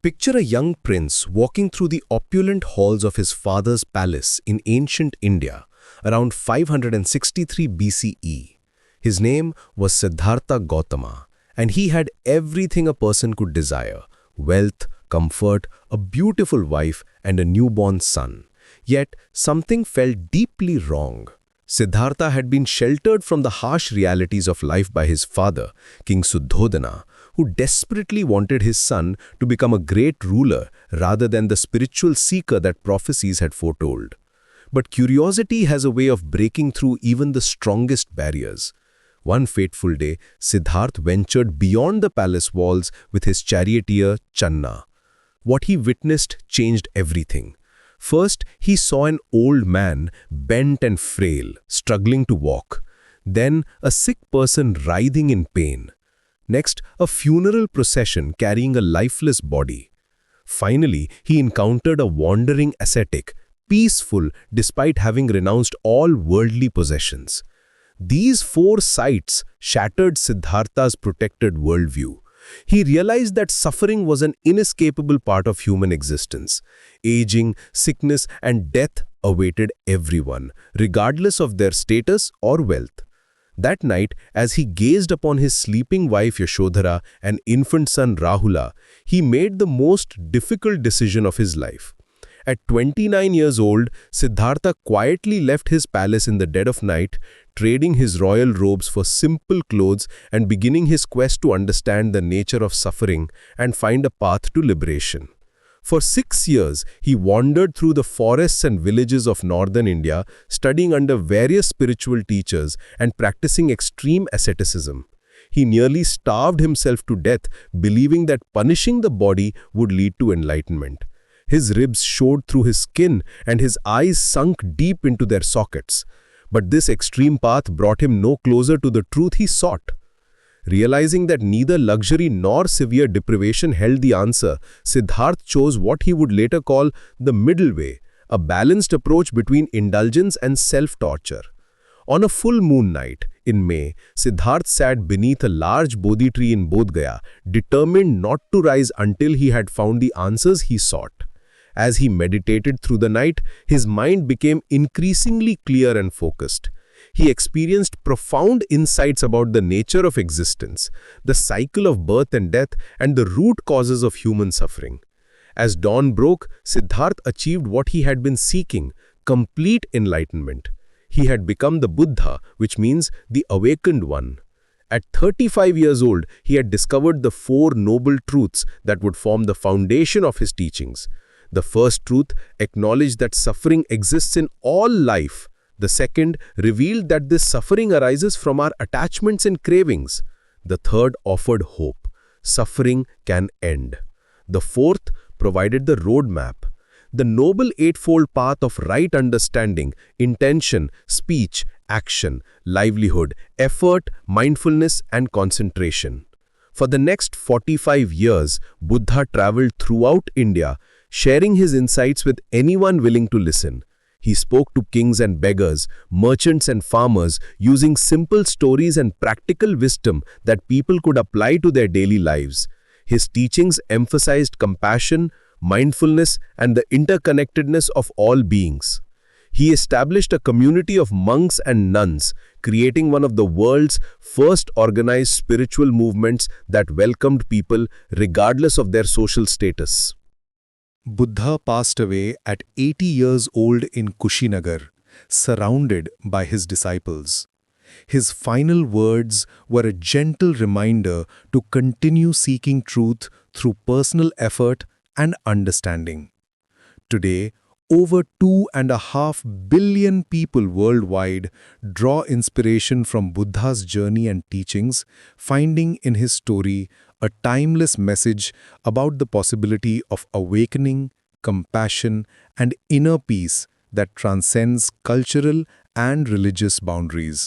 Picture a young prince walking through the opulent halls of his father's palace in ancient India around 563 BCE. His name was Siddhartha Gautama, and he had everything a person could desire: wealth, comfort, a beautiful wife, and a newborn son. Yet something felt deeply wrong. Siddhartha had been sheltered from the harsh realities of life by his father, King Suddhodana, who desperately wanted his son to become a great ruler rather than the spiritual seeker that prophecies had foretold. But curiosity has a way of breaking through even the strongest barriers. One fateful day, Siddhartha ventured beyond the palace walls with his charioteer Channa. What he witnessed changed everything. First, he saw an old man, bent and frail, struggling to walk. Then, a sick person writhing in pain. Next, a funeral procession carrying a lifeless body. Finally, he encountered a wandering ascetic, peaceful despite having renounced all worldly possessions. These four sights shattered Siddhartha's protected worldview. He realized that suffering was an inescapable part of human existence. Aging, sickness, and death awaited everyone, regardless of their status or wealth. That night, as he gazed upon his sleeping wife Yashodhara and infant son Rahula, he made the most difficult decision of his life. At 29 years old, Siddhartha quietly left his palace in the dead of night, trading his royal robes for simple clothes and beginning his quest to understand the nature of suffering and find a path to liberation. For 6 years, he wandered through the forests and villages of northern India, studying under various spiritual teachers and practicing extreme asceticism. He nearly starved himself to death, believing that punishing the body would lead to enlightenment. His ribs showed through his skin and his eyes sunk deep into their sockets. But this extreme path brought him no closer to the truth he sought. Realizing that neither luxury nor severe deprivation held the answer, Siddhartha chose what he would later call the middle way, a balanced approach between indulgence and self-torture. On a full moon night, in May, Siddhartha sat beneath a large Bodhi tree in Bodh Gaya, determined not to rise until he had found the answers he sought. As he meditated through the night, his mind became increasingly clear and focused. He experienced profound insights about the nature of existence, the cycle of birth and death, and the root causes of human suffering. As dawn broke, Siddhartha achieved what he had been seeking: complete enlightenment. He had become the Buddha, which means the awakened one. At 35 years old, he had discovered the four noble truths that would form the foundation of his teachings. The first truth acknowledged that suffering exists in all life. The second revealed that this suffering arises from our attachments and cravings. The third offered hope: suffering can end. The fourth provided the roadmap: the noble eightfold path of right understanding, intention, speech, action, livelihood, effort, mindfulness, and concentration. For the next 45 years, Buddha traveled throughout India, sharing his insights with anyone willing to listen. He spoke to kings and beggars, merchants and farmers, using simple stories and practical wisdom that people could apply to their daily lives. His teachings emphasized compassion, mindfulness, and the interconnectedness of all beings. He established a community of monks and nuns, creating one of the world's first organized spiritual movements that welcomed people regardless of their social status. Buddha passed away at 80 years old in Kushinagar, surrounded by his disciples. His final words were a gentle reminder to continue seeking truth through personal effort and understanding. Today, over 2.5 billion people worldwide draw inspiration from Buddha's journey and teachings, finding in his story a timeless message about the possibility of awakening, compassion, and inner peace that transcends cultural and religious boundaries.